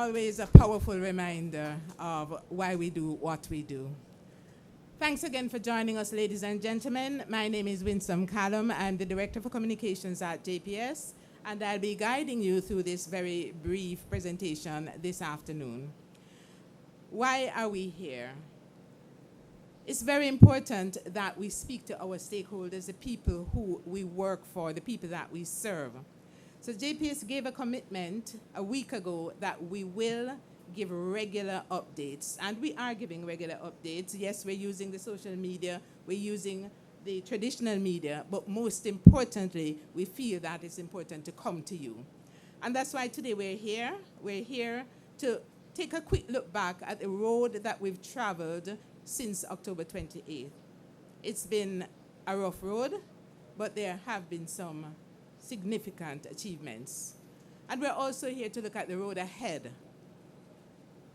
always a powerful reminder of why we do what we do. Thanks again for joining us, ladies and gentlemen. My name is Winsome Callum. I'm the Director for Communications at JPS, and I'll be guiding you through this very brief presentation this afternoon. Why are we here? It's very important that we speak to our stakeholders, the people who we work for, the people that we serve. So JPS gave a commitment a week ago that we will give regular updates, and we are giving regular updates. Yes, we're using the social media, we're using the traditional media, but most importantly, we feel that it's important to come to you. And that's why today we're here. We're here to take a quick look back at the road that we've traveled since October 28th. It's been a rough road, but there have been some significant achievements. And we're also here to look at the road ahead.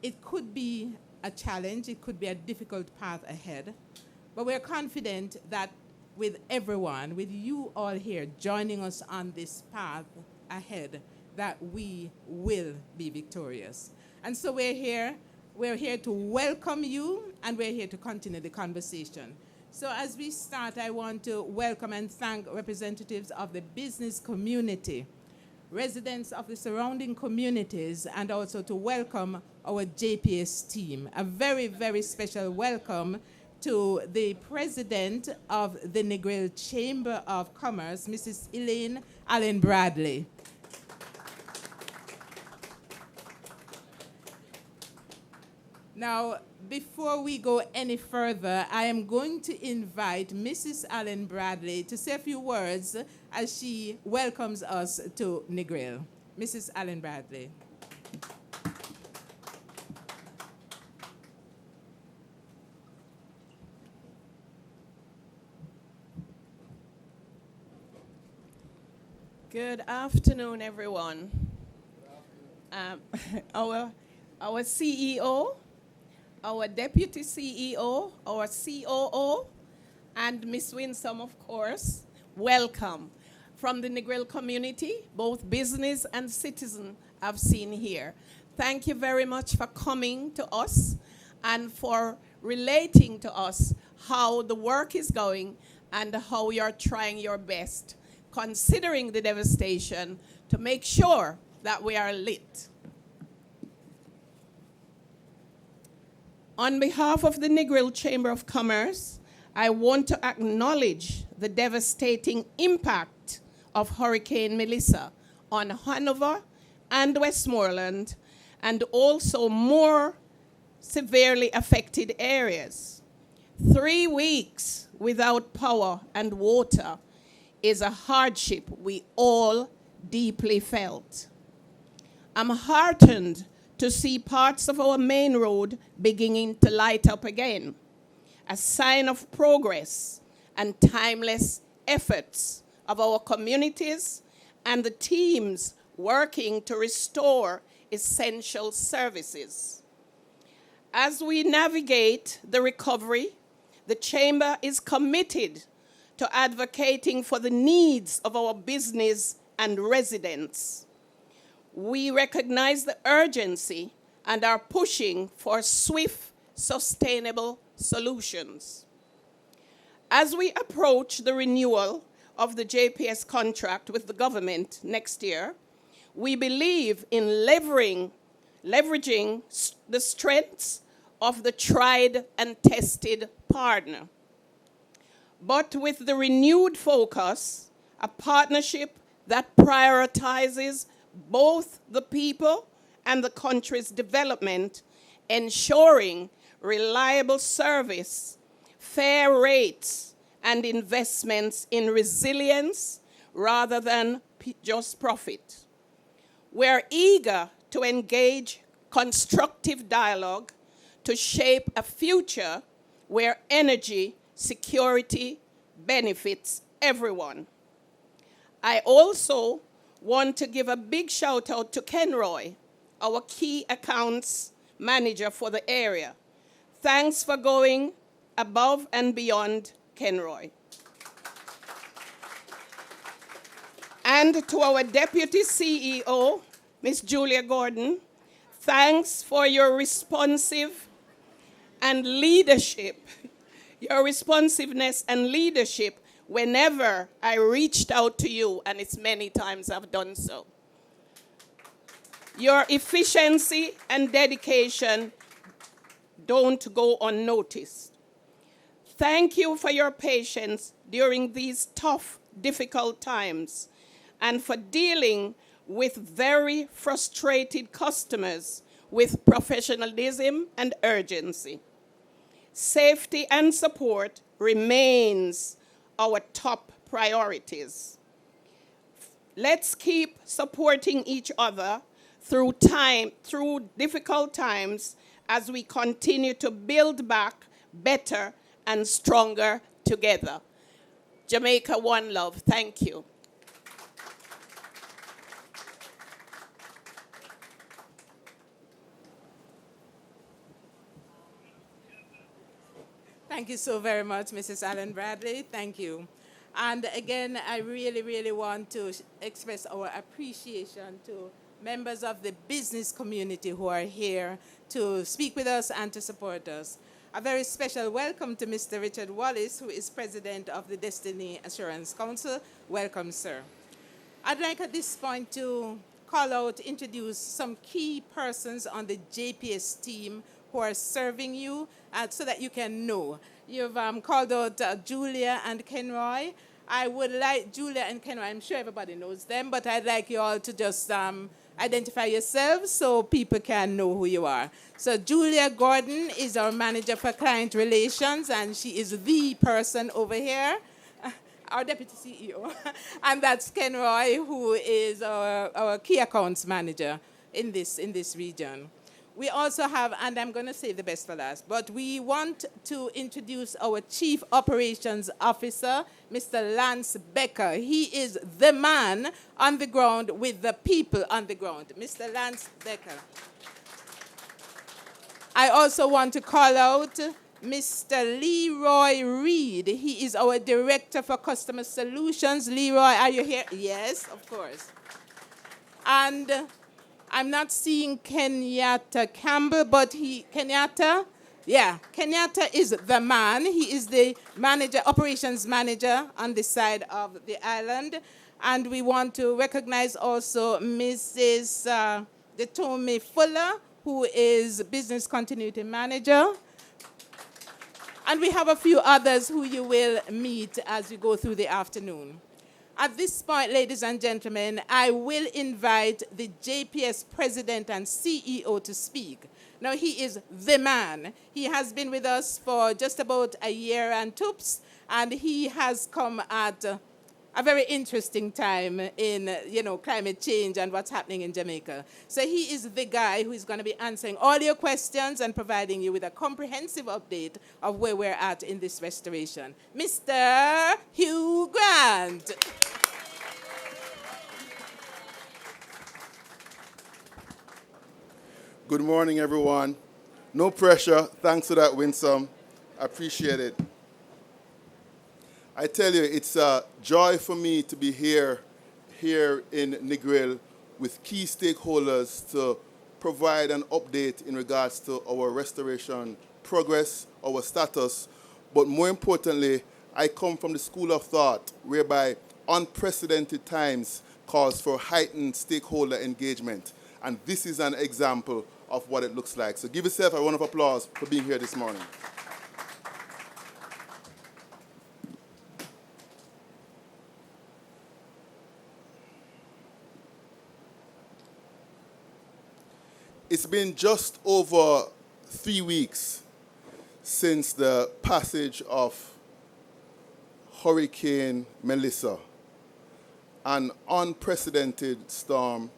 It could be a challenge, it could be a difficult path ahead, but we're confident that with everyone, with you all here joining us on this path ahead, that we will be victorious. And so we're here to welcome you, and we're here to continue the conversation. So as we start, I want to welcome and thank representatives of the business community, residents of the surrounding communities, and also to welcome our JPS team. A very, very special welcome to the president of the Negril Chamber of Commerce, Mrs. Elaine Allen Bradley. Now, before we go any further, I am going to invite Mrs. Allen Bradley to say a few words as she welcomes us to Negril. Mrs. Allen Bradley. Good afternoon, everyone. Our CEO, our Deputy CEO, our COO, and Ms. Winsome, of course, welcome. From the Negril community, both business and citizen I've seen here. Thank you very much for coming to us and for relating to us how the work is going and how you're trying your best, considering the devastation, to make sure that we are lit. On behalf of the Negril Chamber of Commerce, I want to acknowledge the devastating impact of Hurricane Melissa on Hanover and Westmoreland, and also more severely affected areas. 3 weeks without power and water is a hardship we all deeply felt. I'm heartened to see parts of our main road beginning to light up again, a sign of progress and timeless efforts of our communities and the teams working to restore essential services. As we navigate the recovery, the Chamber is committed to advocating for the needs of our business and residents. We recognize the urgency and are pushing for swift, sustainable solutions. As we approach the renewal of the JPS contract with the government next year, we believe in leveraging the strengths of the tried and tested partner. But with the renewed focus, a partnership that prioritizes both the people and the country's development, ensuring reliable service, fair rates, and investments in resilience rather than just profit. We're eager to engage constructive dialogue to shape a future where energy security benefits everyone. I also want to give a big shout out to Ken Roy, our key accounts manager for the area. Thanks for going above and beyond, Ken Roy. And to our Deputy CEO, Ms. Julia Gordon, Thanks for your responsive and leadership, your responsiveness and leadership whenever I reached out to you, and it's many times I've done so. Your efficiency and dedication don't go unnoticed. Thank you for your patience during these tough, difficult times and for dealing with very frustrated customers with professionalism and urgency. Safety and support remains our top priorities. Let's keep supporting each other through difficult times as we continue to build back better and stronger together. Jamaica One Love, thank you. Thank you so very much, Mrs. Allen Bradley. Thank you. And again, I really, really want to express our appreciation to members of the business community who are here to speak with us and to support us. A very special welcome to Mr. Richard Wallace, who is president of the Destiny Assurance Council. Welcome, sir. I'd like at this point to call out, introduce some key persons on the JPS team who are serving you so that you can know. You've called out Julia and Kenroy. I would like Julia and Kenroy, I'm sure everybody knows them, but I'd like you all to just identify yourselves so people can know who you are. So Julia Gordon is our manager for client relations, and she is the person over here, our deputy CEO. And that's Kenroy, who is our key accounts manager in this region. We also have, and I'm going to save the best for last, but we want to introduce our Chief Operations Officer, Mr. Lance Becker. He is the man on the ground with the people on the ground. Mr. Lance Becker. I also want to call out Mr. Leroy Reed. He is our Director for Customer Solutions. Leroy, are you here? Yes, of course. And I'm not seeing Kenyatta Campbell, but Kenyatta is the man. He is the manager, operations manager on this side of the island. And we want to recognize also Mrs. Detomi Fuller, who is business continuity manager. And we have a few others who you will meet as you go through the afternoon. At this point, ladies and gentlemen, I will invite the JPS president and CEO to speak. Now, he is the man. He has been with us for just about a year and toops, and he has come at a very interesting time in, climate change and what's happening in Jamaica. So he is the guy who is going to be answering all your questions and providing you with a comprehensive update of where we're at in this restoration. Mr. Hugh Grant. Good morning, everyone. No pressure. Thanks for that, Winsome. I appreciate it. I tell you, it's a joy for me to be here in Negril with key stakeholders to provide an update in regards to our restoration progress, our status, but more importantly, I come from the school of thought whereby unprecedented times calls for heightened stakeholder engagement, and this is an example of what it looks like. So give yourself a round of applause for being here this morning. It's been just over 3 weeks since the passage of Hurricane Melissa, an unprecedented storm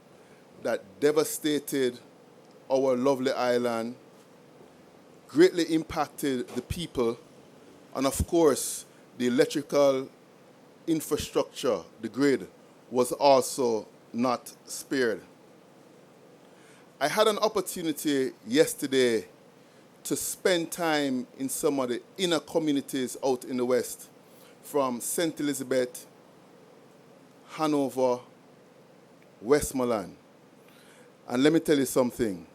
that devastated our lovely island, greatly impacted the people, and of course, the electrical infrastructure, the grid, was also not spared. I had an opportunity yesterday to spend time in some of the inner communities out in the West, from St. Elizabeth, Hanover, Westmoreland. And let me tell you something.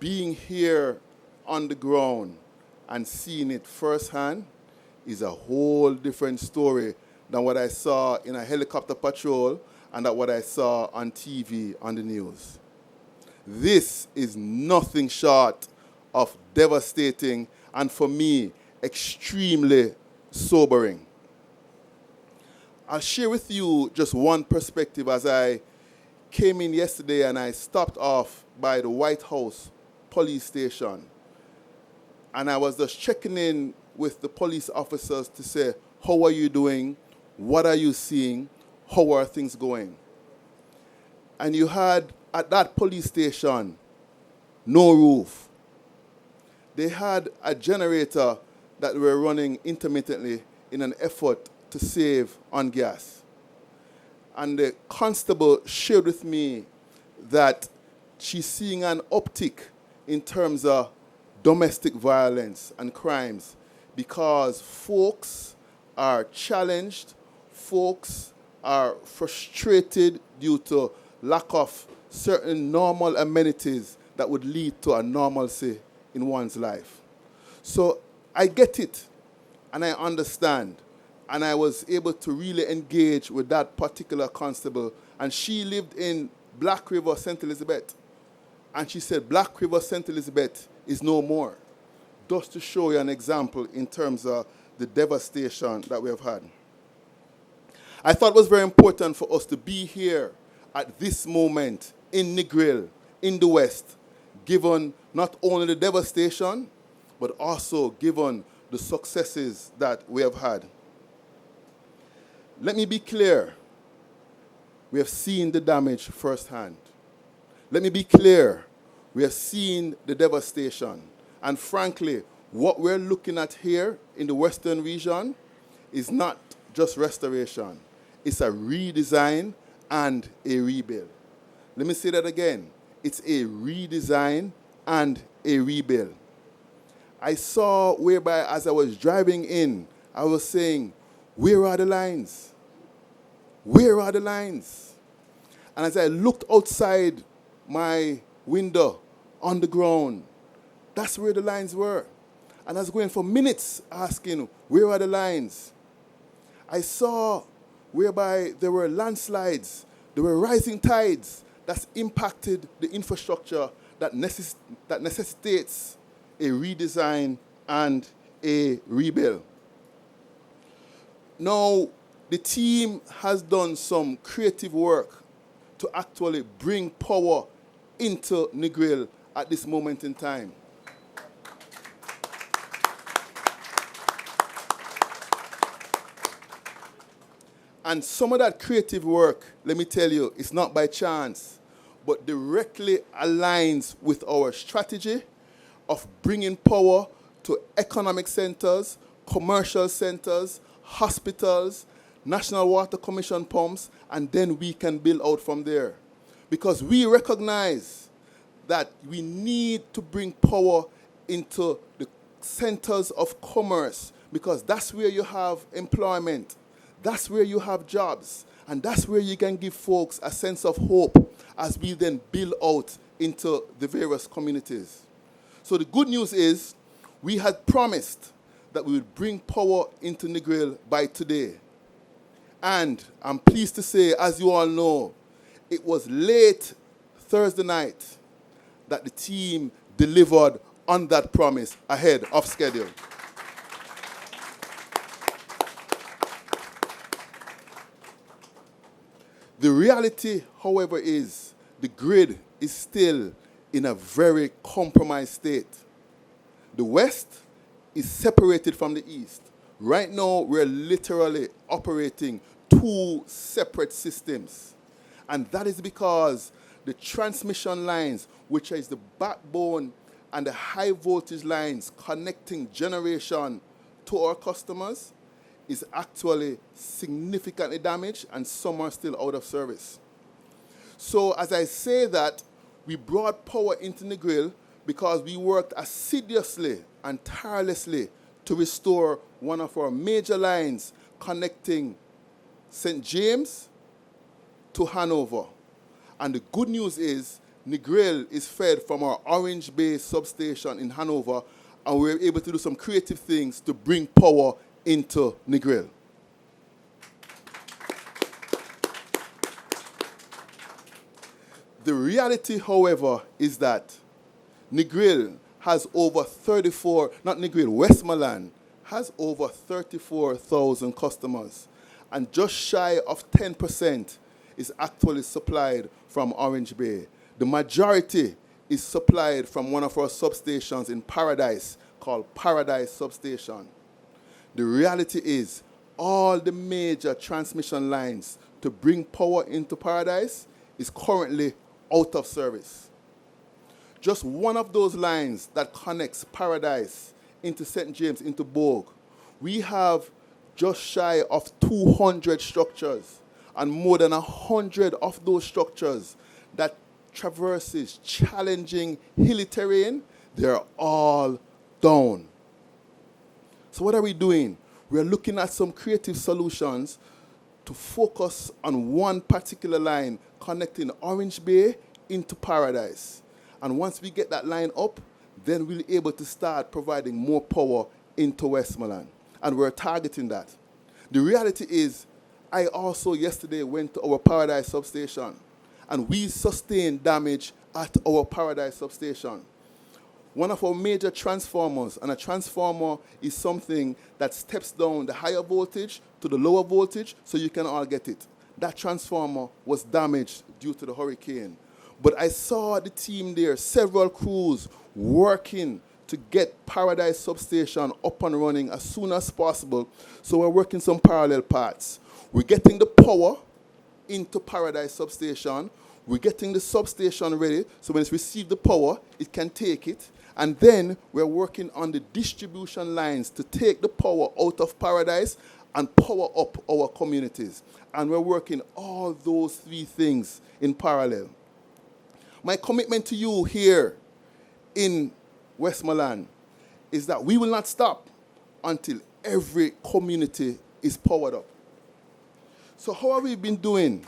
being here on the ground and seeing it firsthand is a whole different story than what I saw in a helicopter patrol and that what I saw on TV on the news. This is nothing short of devastating and, for me, extremely sobering. I'll share with you just one perspective as I came in yesterday and I stopped off by the White House police station. And I was just checking in with the police officers to say, how are you doing? What are you seeing? How are things going? And you had, at that police station, no roof. They had a generator that were running intermittently in an effort to save on gas. And the constable shared with me that she's seeing an uptick in terms of domestic violence and crimes because folks are challenged, folks are frustrated due to lack of certain normal amenities that would lead to a normalcy in one's life. So I get it and I understand. And I was able to really engage with that particular constable. And she lived in Black River, St. Elizabeth. And she said, Black River, St. Elizabeth is no more. Just to show you an example in terms of the devastation that we have had. I thought it was very important for us to be here at this moment in Negril, in the West, given not only the devastation, but also given the successes that we have had. Let me be clear. We have seen the damage firsthand. Let me be clear. We have seen the devastation. And frankly, what we're looking at here in the Western region is not just restoration. It's a redesign and a rebuild. Let me say that again. It's a redesign and a rebuild. I saw whereby as I was driving in, I was saying, where are the lines? Where are the lines? And as I looked outside my window on the ground, that's where the lines were. And I was going for minutes asking, where are the lines? I saw whereby there were landslides, there were rising tides that's impacted the infrastructure that necessitates a redesign and a rebuild. Now, the team has done some creative work to actually bring power into Negril at this moment in time. And some of that creative work, let me tell you, it's not by chance, but directly aligns with our strategy of bringing power to economic centers, commercial centers, hospitals, National Water Commission pumps, and then we can build out from there. Because we recognize that we need to bring power into the centers of commerce, because that's where you have employment, that's where you have jobs, and that's where you can give folks a sense of hope as we then build out into the various communities. So the good news is we had promised that we would bring power into Negril by today. And I'm pleased to say, as you all know, it was late Thursday night that the team delivered on that promise ahead of schedule. The reality, however, is the grid is still in a very compromised state. The West is separated from the East. Right now, we're literally operating two separate systems. And that is because the transmission lines, which is the backbone and the high voltage lines connecting generation to our customers, is actually significantly damaged and some are still out of service. So as I say that, we brought power into Negril because we worked assiduously and tirelessly to restore one of our major lines connecting St. James to Hanover. And the good news is Negril is fed from our Orange Bay substation in Hanover, and we were able to do some creative things to bring power into Negril. The reality, however, is that Negril has over 34, not Negril, Westmoreland has over 34,000 customers, and just shy of 10% is actually supplied from Orange Bay. The majority is supplied from one of our substations in Paradise called Paradise Substation. The reality is all the major transmission lines to bring power into Paradise is currently out of service. Just one of those lines that connects Paradise into St. James, into Bourg, we have just shy of 200 structures, and more than 100 of those structures that traverses challenging hilly terrain, they're all down. So what are we doing? We're looking at some creative solutions to focus on one particular line connecting Orange Bay into Paradise. And once we get that line up, then we'll be able to start providing more power into Westmoreland. And we're targeting that. The reality is, I also yesterday went to our Paradise substation, and we sustained damage at our Paradise substation. One of our major transformers, and a transformer is something that steps down the higher voltage to the lower voltage so you can all get it. That transformer was damaged due to the hurricane. But I saw the team there, several crews working to get Paradise substation up and running as soon as possible. So we're working some parallel paths. We're getting the power into Paradise substation. We're getting the substation ready, so when it's received the power, it can take it. And then we're working on the distribution lines to take the power out of Paradise and power up our communities. And we're working all those three things in parallel. My commitment to you here in Westmoreland is that we will not stop until every community is powered up. So how have we been doing?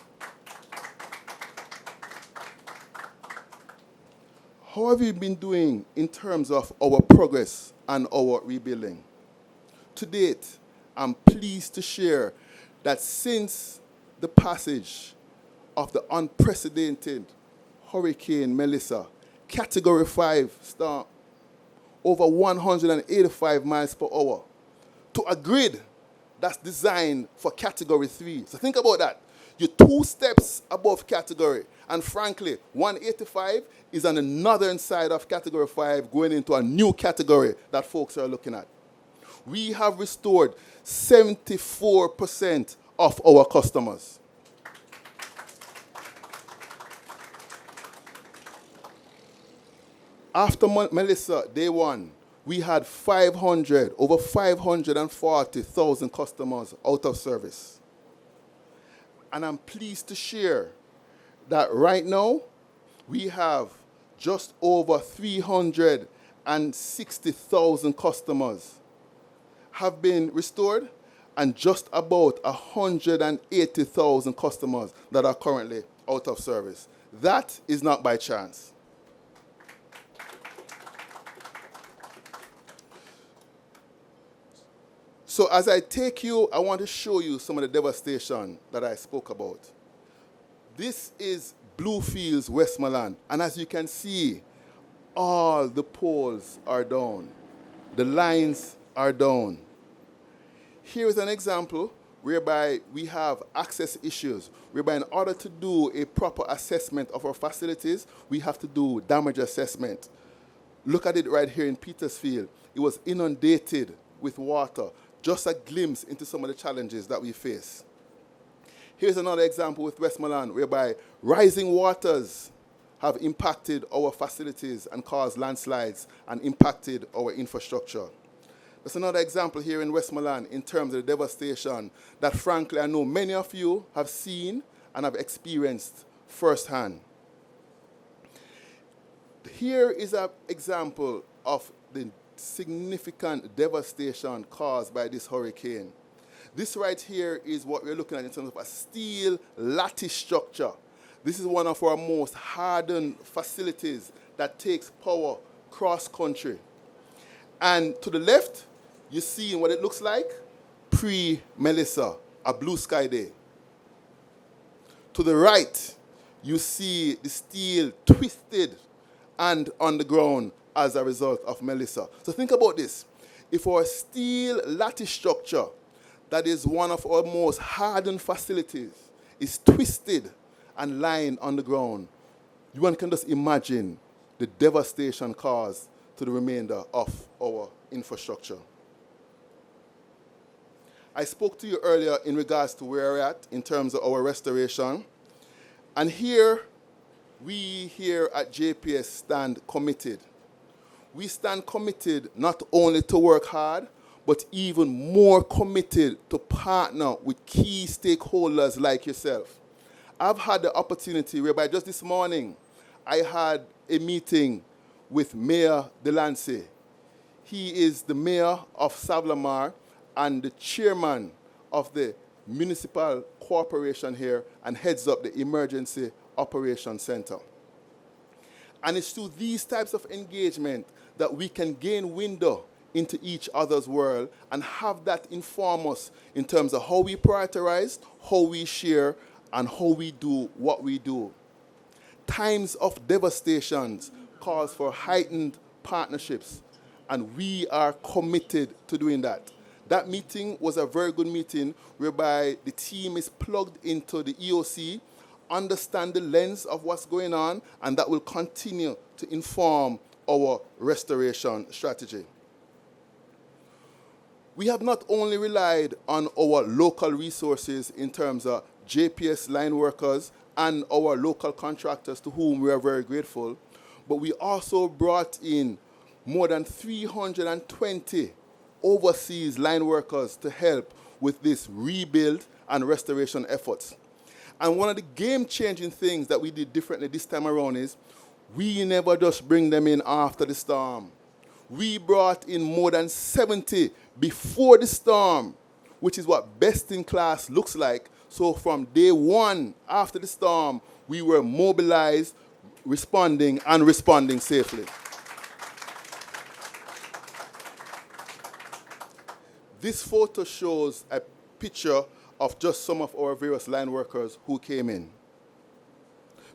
How have we been doing in terms of our progress and our rebuilding? To date, I'm pleased to share that since the passage of the unprecedented Hurricane Melissa, Category 5 storm, over 185 miles per hour, to a grid that's designed for Category 3. So think about that. You're 2 steps above Category. And frankly, 185 is on the northern side of Category 5 going into a new category that folks are looking at. We have restored 74% of our customers. After Melissa, day 1, we had over 540,000 customers out of service. And I'm pleased to share that right now, we have just over 360,000 customers have been restored, and just about 180,000 customers that are currently out of service. That is not by chance. So as I take you, I want to show you some of the devastation that I spoke about. This is Bluefields, Westmoreland. And as you can see, all the poles are down. The lines are down. Here is an example whereby we have access issues, whereby in order to do a proper assessment of our facilities, we have to do damage assessment. Look at it right here in Petersfield. It was inundated with water. Just a glimpse into some of the challenges that we face. Here's another example with Westmoreland, whereby rising waters have impacted our facilities and caused landslides and impacted our infrastructure. There's another example here in Westmoreland in terms of the devastation that, frankly, I know many of you have seen and have experienced firsthand. Here is an example of the significant devastation caused by this hurricane. This right here is what we're looking at in terms of a steel lattice structure This is one of our most hardened facilities that takes power cross-country. And to the left, you see what it looks like pre-Melissa, a blue sky day. To the right, you see the steel twisted and on the ground as a result of Melissa. So think about this. If our steel lattice structure, that is one of our most hardened facilities, is twisted and lying on the ground, one can just imagine the devastation caused to the remainder of our infrastructure. I spoke to you earlier in regards to where we're at in terms of our restoration. And we here at JPS stand committed. We stand committed not only to work hard, but even more committed to partner with key stakeholders like yourself. I've had the opportunity whereby just this morning, I had a meeting with Mayor Delancey. He is the mayor of Savlamar and the chairman of the municipal corporation here and heads up the Emergency Operations Center. And it's through these types of engagement that we can gain window into each other's world and have that inform us in terms of how we prioritize, how we share, and how we do what we do. Times of devastations calls for heightened partnerships, and we are committed to doing that. That meeting was a very good meeting whereby the team is plugged into the EOC, understand the lens of what's going on, and that will continue to inform our restoration strategy. We have not only relied on our local resources in terms of JPS line workers and our local contractors to whom we are very grateful, but we also brought in more than 320 overseas line workers to help with this rebuild and restoration efforts. And one of the game-changing things that we did differently this time around is we never just bring them in after the storm. We brought in more than 70 before the storm, which is what best in class looks like. So from day one after the storm, we were mobilized, responding safely. This photo shows a picture of just some of our various line workers who came in.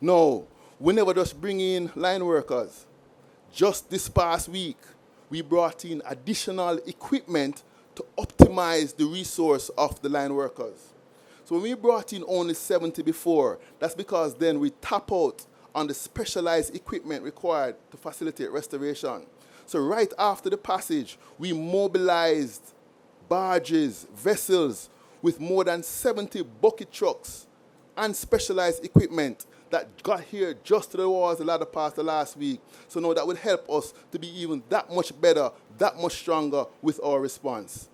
No, we never just bring in line workers. Just this past week, we brought in additional equipment to optimize the resource of the line workers. So when we brought in only 70 before, that's because then we tap out on the specialized equipment required to facilitate restoration. So right after the passage, we mobilized barges, vessels with more than 70 bucket trucks and specialized equipment that got here just to the walls the latter part of last week. So now that will help us to be even that much better, that much stronger with our response.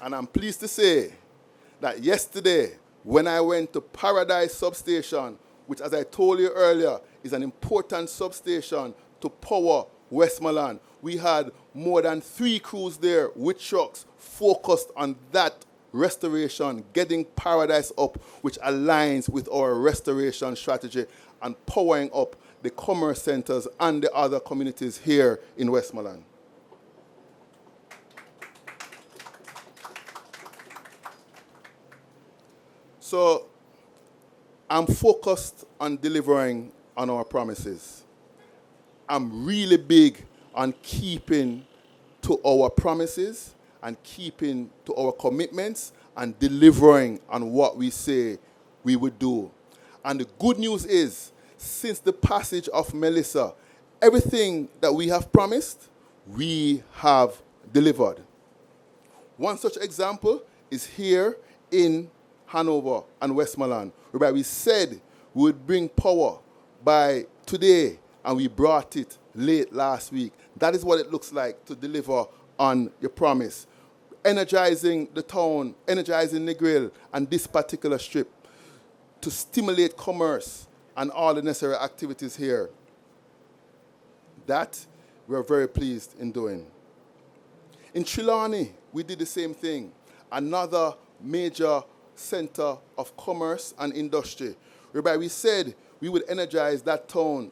And I'm pleased to say that yesterday, when I went to Paradise Substation, which, as I told you earlier, is an important substation to power Westmoreland, we had more than 3 crews there with trucks focused on that restoration, getting Paradise up, which aligns with our restoration strategy and powering up the commerce centers and the other communities here in Westmoreland. So I'm focused on delivering on our promises. I'm really big on keeping to our promises and keeping to our commitments and delivering on what we say we would do. And the good news is, since the passage of Melissa, everything that we have promised, we have delivered. One such example is here in Hanover and Westmoreland, whereby we said we would bring power by today, and we brought it late last week. That is what it looks like to deliver on your promise. Energizing the town, energizing Negril and this particular strip to stimulate commerce and all the necessary activities here. That we're very pleased in doing. In Trelawney, we did the same thing. Another major center of commerce and industry, whereby we said we would energize that town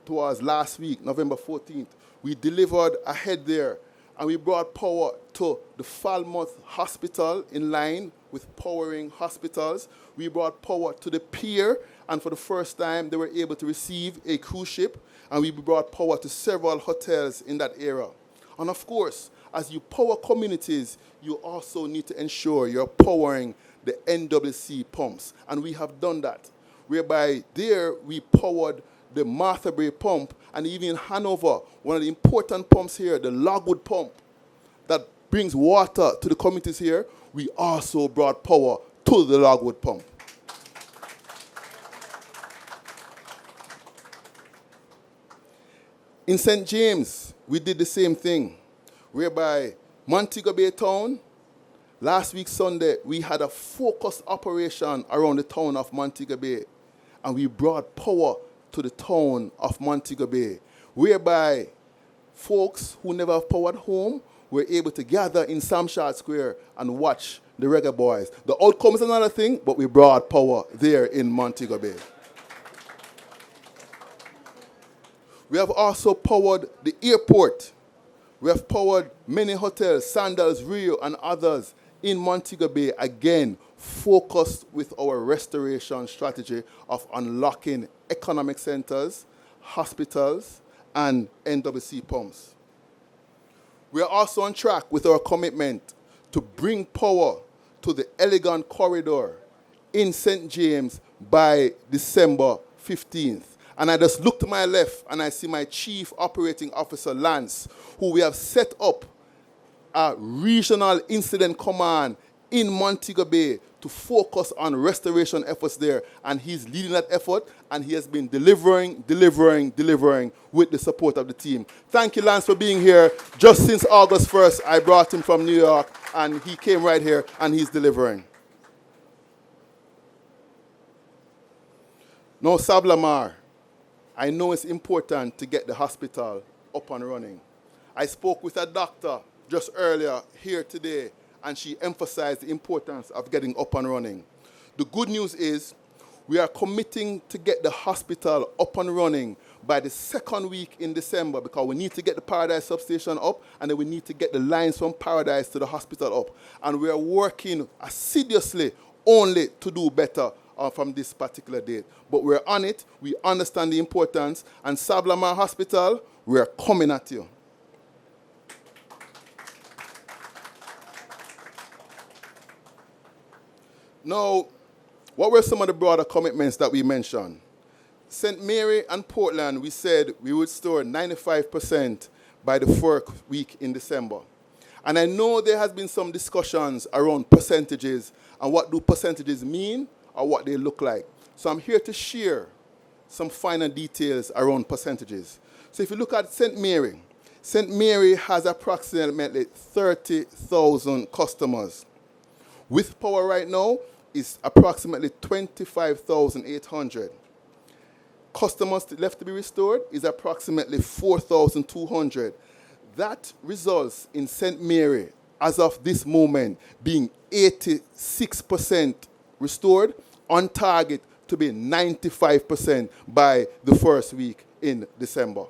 towards last week, November 14th. We delivered ahead there, and we brought power to the Falmouth Hospital in line with powering hospitals. We brought power to the pier, and for the first time, they were able to receive a cruise ship, and we brought power to several hotels in that area. And of course, as you power communities, you also need to ensure you're powering the NWC pumps, and we have done that, whereby there we powered the Martha Brae pump, and even in Hanover, one of the important pumps here, the Logwood pump, that brings water to the communities here, we also brought power to the Logwood pump. In St. James, we did the same thing, whereby Montego Bay Town, last week Sunday, we had a focused operation around the town of Montego Bay, and we brought power to the town of Montego Bay, whereby folks who never have power at home were able to gather in Samshad Square and watch the Reggae Boys. The outcome is another thing, but we brought power there in Montego Bay. We have also powered the airport. We have powered many hotels, Sandals, Rio, and others in Montego Bay, again, focused with our restoration strategy of unlocking economic centers, hospitals, and NWC pumps. We are also on track with our commitment to bring power to the Elegant Corridor in St. James by December 15th. And I just look to my left and I see my Chief Operating Officer, Lance, who we have set up a regional incident command in Montego Bay to focus on restoration efforts there. And he's leading that effort, and he has been delivering with the support of the team. Thank you, Lance, for being here. Just since August 1st, I brought him from New York, and he came right here, and he's delivering. Now, Sablamar, I know it's important to get the hospital up and running. I spoke with a doctor just earlier here today, and she emphasized the importance of getting up and running. The good news is we are committing to get the hospital up and running by the second week in December, because we need to get the Paradise substation up, and then we need to get the lines from Paradise to the hospital up. And we are working assiduously only to do better from this particular date. But we're on it. We understand the importance. And Sablamar Hospital, we're coming at you. Now, what were some of the broader commitments that we mentioned? St. Mary and Portland, we said we would store 95% by the fourth week in December. And I know there has been some discussions around percentages and what do percentages mean or what they look like. So I'm here to share some finer details around percentages. So if you look at St. Mary has approximately 30,000 customers. With power right now is approximately 25,800. Customers left to be restored is approximately 4,200. That results in St. Mary, as of this moment, being 86% restored, on target to be 95% by the first week in December.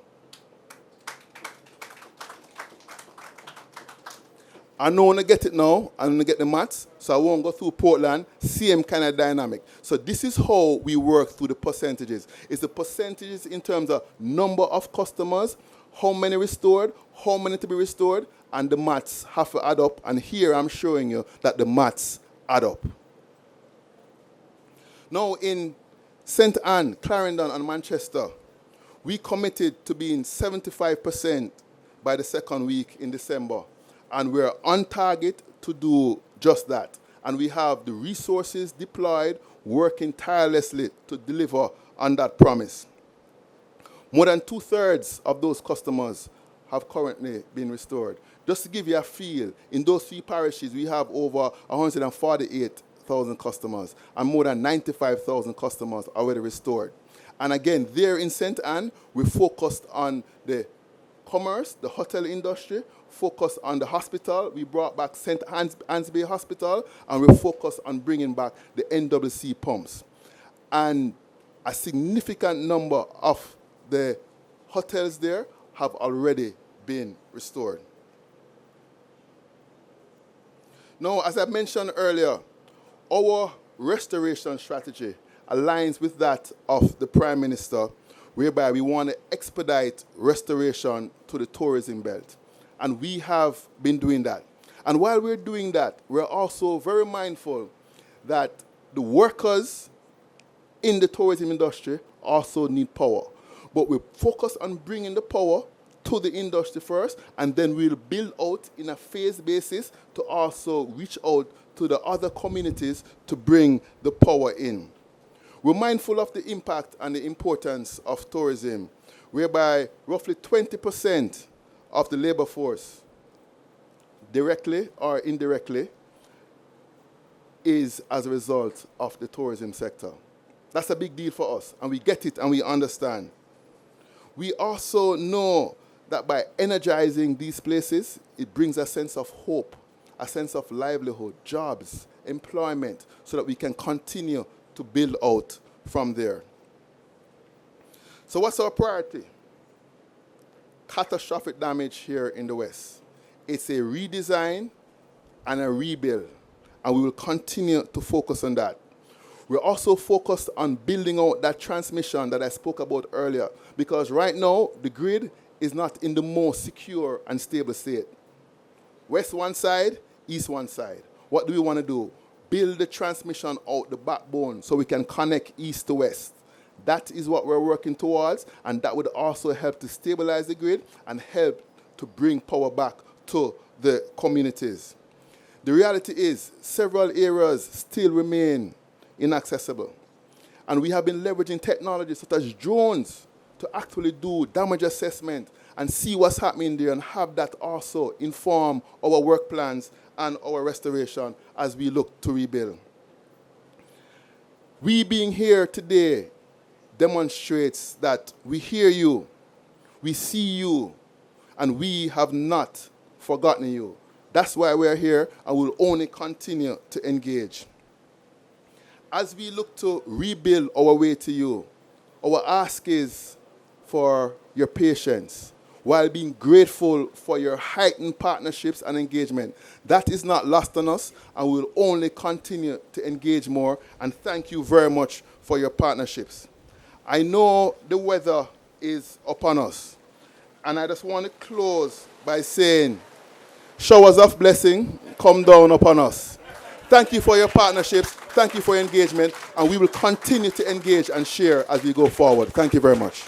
I know when I get it now, I'm going to get the maths, so I won't go through Portland, same kind of dynamic. So this is how we work through the percentages. It's the percentages in terms of number of customers, how many restored, how many to be restored, and the maths have to add up. And here I'm showing you that the maths add up. Now in St. Anne, Clarendon, and Manchester, we committed to being 75% by the second week in December. And we're on target to do just that. And we have the resources deployed, working tirelessly to deliver on that promise. More than 2/3 of those customers have currently been restored. Just to give you a feel, in those three parishes, we have over 148,000 customers, and more than 95,000 customers already restored. And again, there in St. Anne, we focused on the commerce, the hotel industry, focused on the hospital. We brought back St. Ansby Hospital, and we focused on bringing back the NWC pumps. And a significant number of the hotels there have already been restored. Now, as I mentioned earlier, our restoration strategy aligns with that of the Prime Minister, whereby we want to expedite restoration to the tourism belt. And we have been doing that. And while we're doing that, we're also very mindful that the workers in the tourism industry also need power. But we focus on bringing the power to the industry first, and then we'll build out in a phased basis to also reach out to the other communities to bring the power in. We're mindful of the impact and the importance of tourism, whereby roughly 20% of the labor force, directly or indirectly, is as a result of the tourism sector. That's a big deal for us, and we get it and we understand. We also know that by energizing these places, it brings a sense of hope, a sense of livelihood, jobs, employment, so that we can continue to build out from there. So what's our priority? Catastrophic damage here in the West. It's a redesign and a rebuild, and we will continue to focus on that. We're also focused on building out that transmission that I spoke about earlier, because right now, the grid is not in the most secure and stable state. West one side, east one side. What do we want to do? Build the transmission out the backbone so we can connect east to west. That is what we're working towards, and that would also help to stabilize the grid and help to bring power back to the communities. The reality is several areas still remain inaccessible, and we have been leveraging technology such as drones to actually do damage assessment and see what's happening there and have that also inform our work plans and our restoration as we look to rebuild. We being here today demonstrates that we hear you, we see you, and we have not forgotten you. That's why we're here, and we'll only continue to engage. As we look to rebuild our way to you, our ask is for your patience, while being grateful for your heightened partnerships and engagement. That is not lost on us, and we'll only continue to engage more, and thank you very much for your partnerships. I know the weather is upon us, and I just want to close by saying, showers of blessing come down upon us. Thank you for your partnerships, thank you for your engagement, and we will continue to engage and share as we go forward. Thank you very much.